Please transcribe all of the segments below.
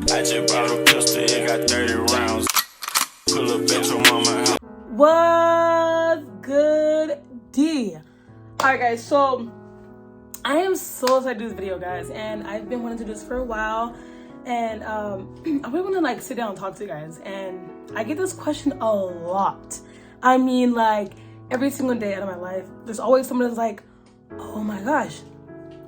I just bought a pistol, it got 30 rounds. Pull up at your mama house. What's good, D? Alright guys, so I am so excited to do this video, guys, and I've been wanting to do this for a while, and I really want to like sit down and talk to you guys. And I get this question a lot. I mean, like every single day out of my life, there's always someone that's like, oh my gosh,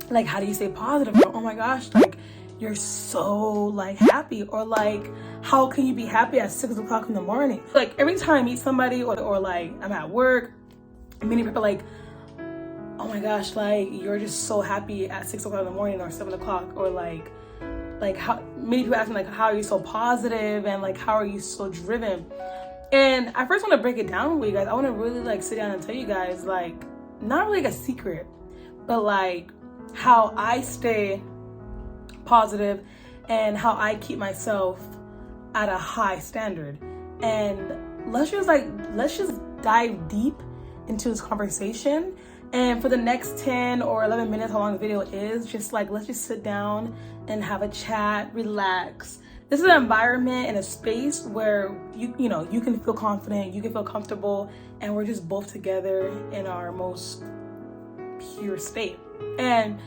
like how do you stay positive? Or, oh my gosh, like you're so like happy, or like how can you be happy at 6 o'clock in the morning? Like every time I meet somebody, or like I'm at work, many people are like, oh my gosh, like you're just so happy at 6 o'clock in the morning or 7 o'clock, or like how many people ask me like, how are you so positive, and like how are you so driven? And I first want to break it down with you guys. I want to really like sit down and tell you guys, like, not really like a secret, but like how I stay positive and how I keep myself at a high standard. And let's just dive deep into this conversation. And for the next 10 or 11 minutes, how long the video is, just like, let's just sit down and have a chat, relax. This is an environment and a space where you can feel confident, you can feel comfortable, and we're just both together in our most pure state. And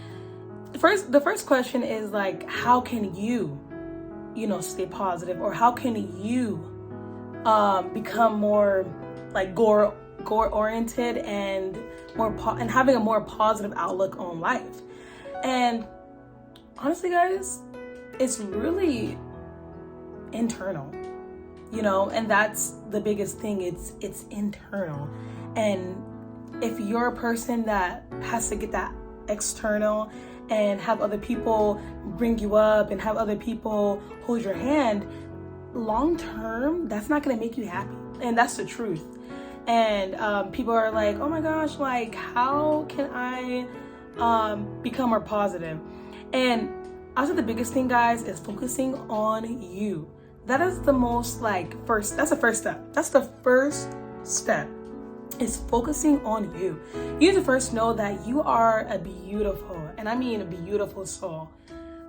the first question is like, how can you stay positive, or how can you become more like goal oriented and and having a more positive outlook on life? And honestly, guys, it's really internal, and that's the biggest thing. It's internal. And if you're a person that has to get that external and have other people bring you up and have other people hold your hand, long term, that's not going to make you happy. And that's the truth. And people are like, oh my gosh, like how can I become more positive? And I think the biggest thing, guys, is focusing on you. That is the most that's the first step. That's the first step, is focusing on you. You need to first know that you are a beautiful, and I mean a beautiful soul.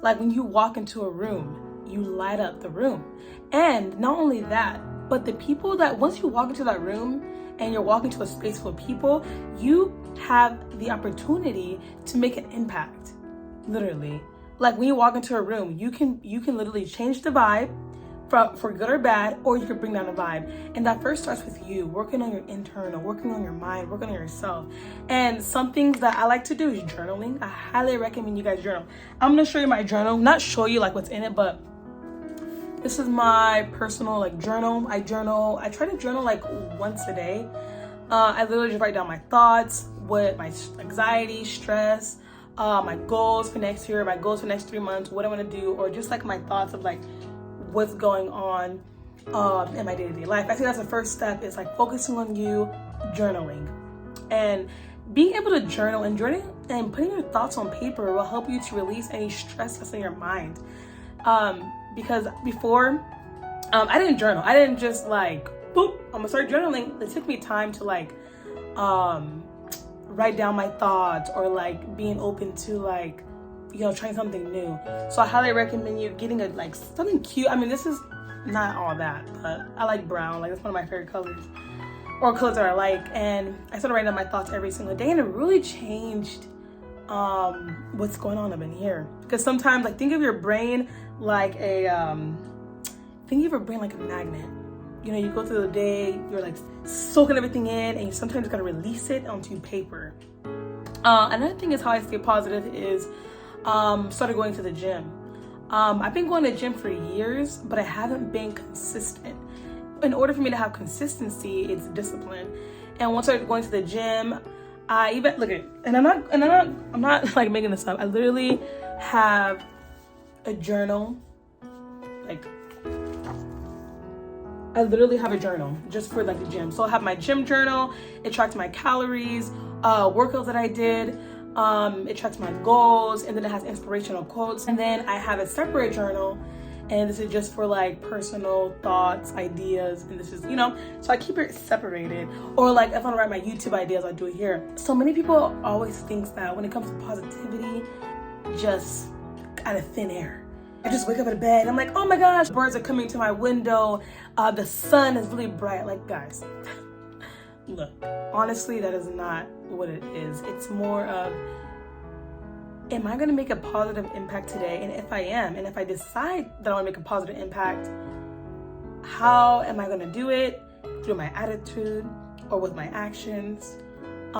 Like when you walk into a room, you light up the room. And not only that, but the people that once you walk into that room and you're walking to a space full of people, you have the opportunity to make an impact, literally. Like when you walk into a room, you can literally change the vibe for good or bad, or you can bring down the vibe. And that first starts with you, working on your internal, working on your mind, working on yourself. And some things that I like to do is journaling. I highly recommend you guys journal. I'm gonna show you my journal, not show you like what's in it, but this is my personal like journal. I try to journal like once a day. I literally just write down my thoughts, what my anxiety, stress, my goals for next year, my goals for next 3 months, what I want to do, or just like my thoughts of like what's going on in my day-to-day life. I think that's the first step, is like focusing on you, journaling. And being able to journal and putting your thoughts on paper will help you to release any stress that's in your mind. Because before, I didn't journal. I didn't just like, boop, I'm gonna start journaling. It took me time to like write down my thoughts, or like being open to like, trying something new. So I highly recommend you getting like something cute. I mean, this is not all that, but I like brown. Like, it's one of my favorite colors, or colors that I like. And I started writing down my thoughts every single day, and it really changed what's going on up in here. Because sometimes, like, think of your brain like a magnet. You go through the day, you're like soaking everything in, and you sometimes gotta release it onto paper. Another thing is how I stay positive is started going to the gym. I've been going to the gym for years, but I haven't been consistent. In order for me to have consistency, it's discipline. And once I started going to the gym, I even I'm not like making this up. I literally have a journal. Like, I literally have a journal just for like the gym. So I have my gym journal. It tracks my calories, workouts that I did. It tracks my goals, and then it has inspirational quotes. And then I have a separate journal, and this is just for like personal thoughts, ideas, and this is, so I keep it separated. Or like if I want to write my YouTube ideas, I do it here. So many people always think that when it comes to positivity, just out of thin air. I just wake up out of bed. I'm like, oh my gosh, birds are coming to my window. The sun is really bright. Like, guys, look, honestly, that is not what it is. It's more of, am I gonna make a positive impact today? And if I am, and if I decide that I wanna make a positive impact, how am I gonna do it? Through my attitude or with my actions?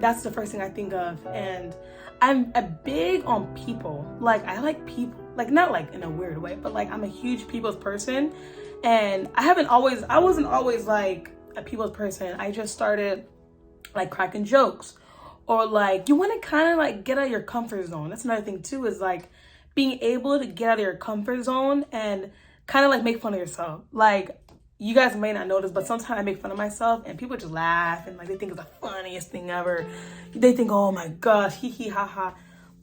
That's the first thing I think of. And I'm a big on people. Like, I like people. Like, not like in a weird way, but like I'm a huge people's person. And I wasn't always like a people's person. I just started like cracking jokes, or like, you want to kind of like get out of your comfort zone. That's another thing too, is like being able to get out of your comfort zone and kind of like make fun of yourself. Like, you guys may not notice, but sometimes I make fun of myself and people just laugh and like they think it's the funniest thing ever. They think, oh my gosh, hee hee ha ha.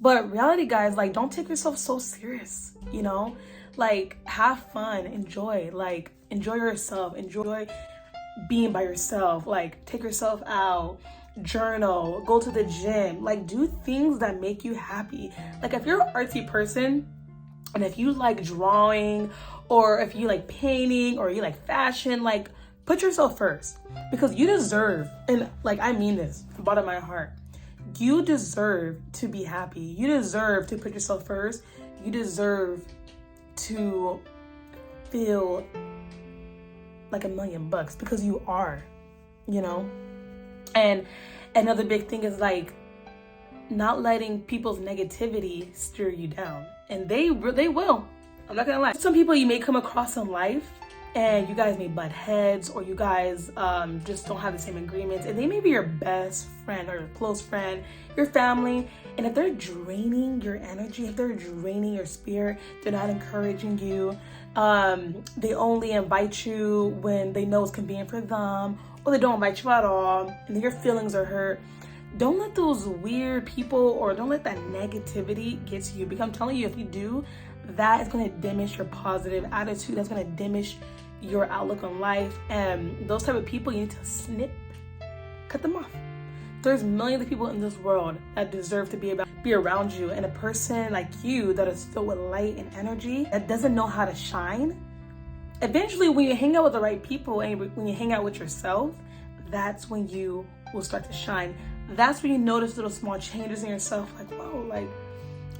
But reality, guys, like, don't take yourself so serious, you know? Like, have fun, enjoy, like, enjoy yourself, enjoy being by yourself, like, take yourself out, journal, go to the gym, like, do things that make you happy. Like, if you're an artsy person, and if you like drawing, or if you like painting, or you like fashion, like, put yourself first, because you deserve, and like, I mean this from the bottom of my heart, you deserve to be happy. You deserve to put yourself first. You deserve to feel like $1,000,000, because you are, you know? And another big thing is like not letting people's negativity steer you down. And they will. I'm not gonna lie. Some people you may come across in life and you guys may butt heads, or you guys just don't have the same agreements, and they may be your best friend or your close friend, your family, and if they're draining your energy, if they're draining your spirit, they're not encouraging you, they only invite you when they know it's convenient for them, or they don't invite you at all, and then your feelings are hurt. Don't let those weird people, or don't let that negativity get to you, because I'm telling you, if you do, that is going to diminish your positive attitude. That's going to diminish your outlook on life. And those type of people, you need to cut them off. There's millions of people in this world that deserve to be around you. And a person like you that is filled with light and energy, that doesn't know how to shine, eventually when you hang out with the right people and when you hang out with yourself, that's when you will start to shine. That's when you notice little small changes in yourself, like, whoa, like,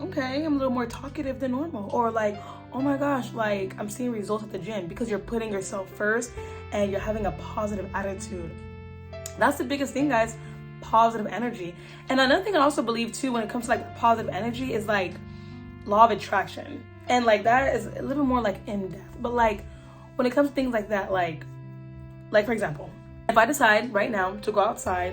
okay, I'm a little more talkative than normal, or like, oh my gosh, like, I'm seeing results at the gym, because you're putting yourself first and you're having a positive attitude. That's the biggest thing, guys, positive energy. And another thing I also believe too, when it comes to like positive energy, is like law of attraction. And like that is a little more like in depth, but like when it comes to things like that, like for example, if I decide right now to go outside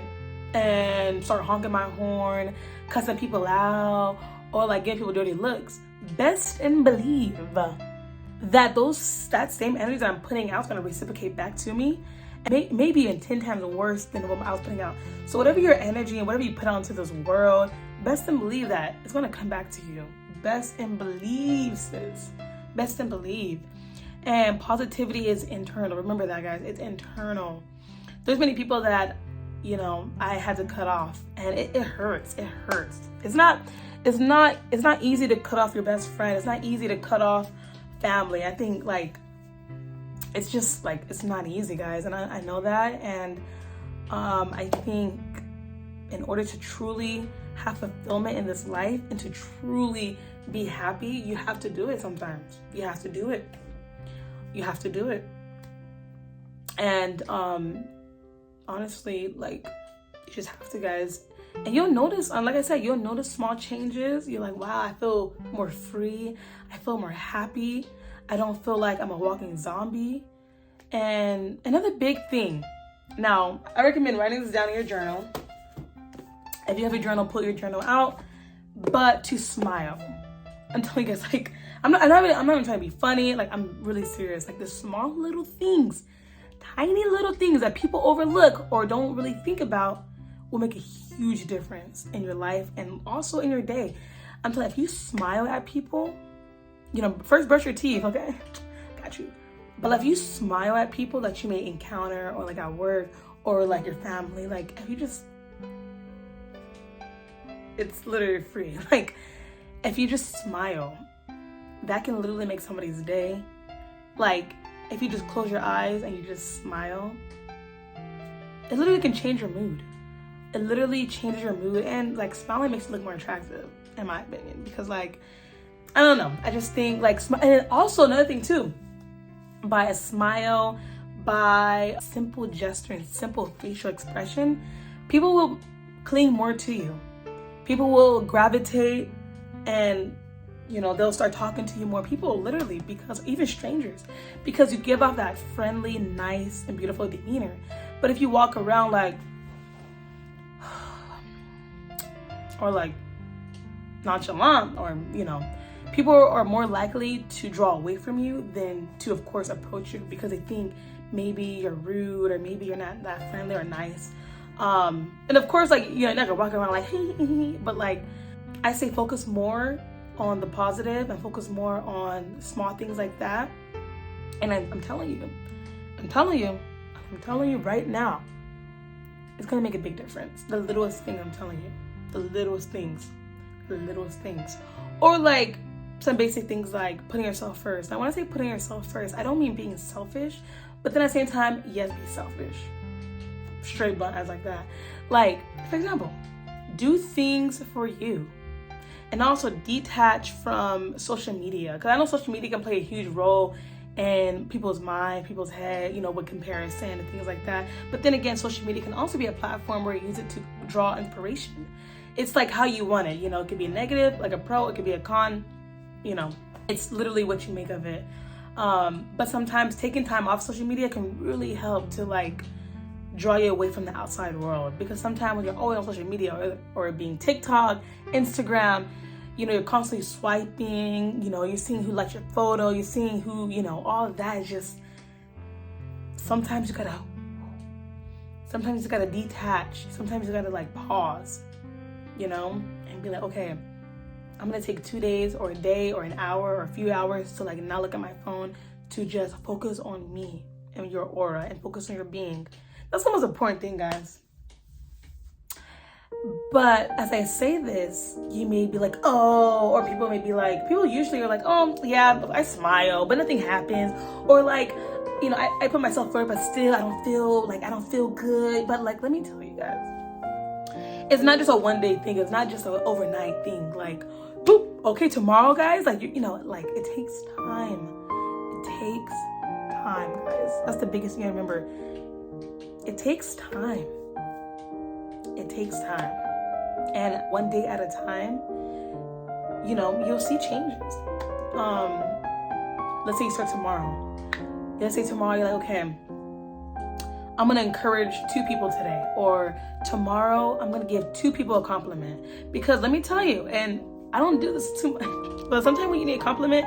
and start honking my horn, cussing people out, or like giving people dirty looks, best and believe that that same energy that I'm putting out is going to reciprocate back to me, and maybe even 10 times worse than what I was putting out. So whatever your energy and whatever you put out into this world, best and believe that it's going to come back to you. Best and believe, sis. Best and believe. And positivity is internal. Remember that, guys. It's internal. There's many people that, you know, I had to cut off, and it hurts. It hurts. It's not easy to cut off your best friend. It's not easy to cut off family. I think like it's just like, it's not easy, guys, and I know that. And I think in order to truly have fulfillment in this life and to truly be happy, you have to do it sometimes. You have to do it. You have to do it. And honestly, like, you just have to, guys. And you'll notice, like I said, you'll notice small changes. You're like, wow, I feel more free. I feel more happy. I don't feel like I'm a walking zombie. And another big thing. Now, I recommend writing this down in your journal. If you have a journal, pull your journal out. But to smile. I'm telling you guys, like, I'm not even trying to be funny. Like, I'm really serious. Like, the small little things, tiny little things that people overlook or don't really think about will make a huge difference in your life and also in your day. I'm telling you, if you smile at people, you know, first brush your teeth, okay? Got you. But if you smile at people that you may encounter, or like at work, or like your family, like if you just, it's literally free. Like if you just smile, that can literally make somebody's day. Like, if you just close your eyes and you just smile, it literally can change your mood. It literally changes your mood, and like smiling makes you look more attractive, in my opinion, because like, I don't know, I just think like, and also another thing too, by a smile, by simple gesture and simple facial expression, people will cling more to you. People will gravitate, and you know, they'll start talking to you more. People literally, because even strangers, because you give off that friendly, nice, and beautiful demeanor. But if you walk around like, or like nonchalant, or you know, people are more likely to draw away from you than to, of course, approach you, because they think maybe you're rude, or maybe you're not that friendly or nice. And of course, like, you know, you're not gonna walk around like, hey, but like, I say focus more on the positive and focus more on small things like that. And I'm telling you right now, it's gonna make a big difference. The littlest thing, I'm telling you, the littlest things. Or like some basic things like putting yourself first. Now when I say putting yourself first, I don't mean being selfish, but then at the same time, yes, be selfish. Straight blunt as like that. Like, for example, do things for you. And also detach from social media. Because I know social media can play a huge role in people's mind, people's head, you know, with comparison and things like that. But then again, social media can also be a platform where you use it to draw inspiration. It's like how you want it, you know, it could be a negative, like a pro, it could be a con, you know, it's literally what you make of it. But sometimes taking time off social media can really help to like draw you away from the outside world, because sometimes when you're always on social media or being TikTok, Instagram, you know, you're constantly swiping, you know, you're seeing who likes your photo, you're seeing who, you know, all of that is just, sometimes you gotta detach, sometimes you gotta like pause, you know, and be like, okay, I'm gonna take 2 days or a day or an hour or a few hours to like not look at my phone, to just focus on me and your aura and focus on your being. That's the most important thing, guys. But as I say this, you may be like, oh, or people may be like, people usually are like, oh, yeah, I smile, but nothing happens. Or like, you know, I put myself first, but still I don't feel good. But like, let me tell you guys, it's not just a one day thing. It's not just an overnight thing. Like, boop, okay, tomorrow, guys, like, you know, like it takes time. It takes time, guys. That's the biggest thing I remember. It takes time. It takes time. And one day at a time, you know, you'll see changes. Let's say you start tomorrow. Let's say tomorrow you're like, okay, I'm gonna encourage 2 people today. Or tomorrow I'm gonna give 2 people a compliment. Because let me tell you, and I don't do this too much, but sometimes when you need a compliment,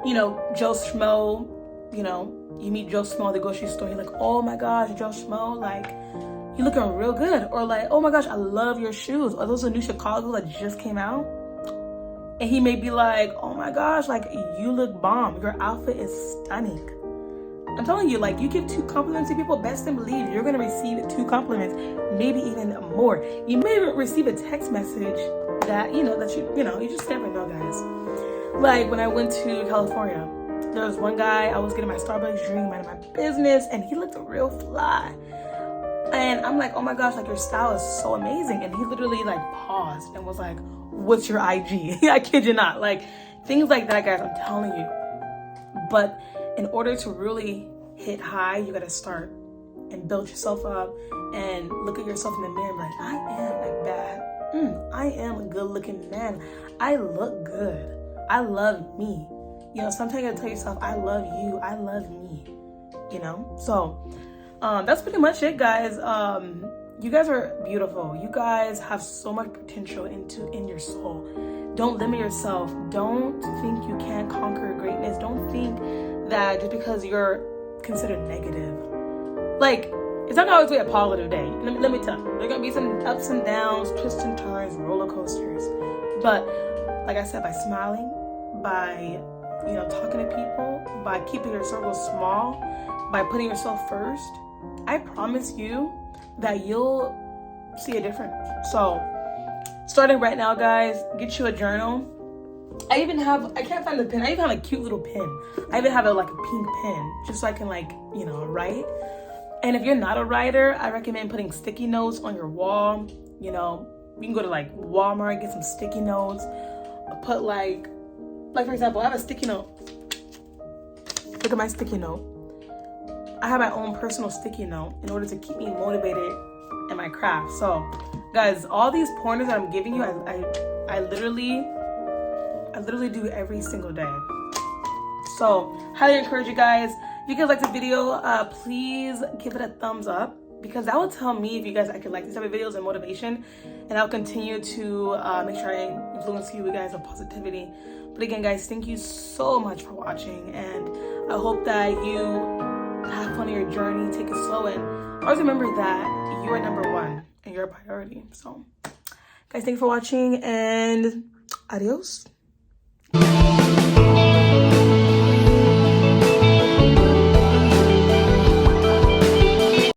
you know, Joe Schmo, you know, you meet Joe Schmo at the grocery store, you're like, oh my gosh, Joe Schmo, like, you're looking real good. Or like, oh my gosh, I love your shoes. Or those are new Chicago that just came out. And he may be like, oh my gosh, like, you look bomb. Your outfit is stunning. I'm telling you, like, you give 2 compliments to people, best and believe you're gonna receive 2 compliments, maybe even more. You may receive a text message that, you just never know, guys. Like when I went to California, there was one guy, I was getting my Starbucks drink, minding my business, and he looked real fly. And I'm like, oh my gosh, like, your style is so amazing. And he literally like paused and was like, what's your IG? I kid you not. Like, things like that, guys, I'm telling you. But in order to really hit high, you gotta start and build yourself up and look at yourself in the mirror and be like, I am like that. I am a good looking man. I look good. I love me. You know, sometimes you gotta tell yourself, I love you. I love me. You know? So that's pretty much it, guys. You guys are beautiful. You guys have so much potential in your soul. Don't limit yourself. Don't think you can't conquer greatness. Don't think that just because you're considered negative, like, it's not always a positive day. Let me tell you, there's gonna be some ups and downs, twists and turns, roller coasters. But like I said, by smiling, by, you know, talking to people, by keeping your circle small, by putting yourself first, I promise you that you'll see a difference. So starting right now, guys, get you a journal I even have, I can't find the pin. I even have a cute little pin. I even have like a pink pin just so I can like, you know, write. And if you're not a writer, I recommend putting sticky notes on your wall. You know, you can go to like Walmart, get some sticky notes. Put like for example, I have a sticky note. Look at my sticky note. I have my own personal sticky note in order to keep me motivated in my craft. So guys, all these pointers that I'm giving you, I literally do every single day. So highly encourage you guys. If you guys like the video, please give it a thumbs up, because that will tell me if you guys actually like these type of videos and motivation, and I'll continue to make sure I influence you guys with positivity. But again, guys, thank you so much for watching, and I hope that you have fun in your journey. Take it slow, and always remember that you are number one and you're a priority. So guys, thanks for watching, and adios.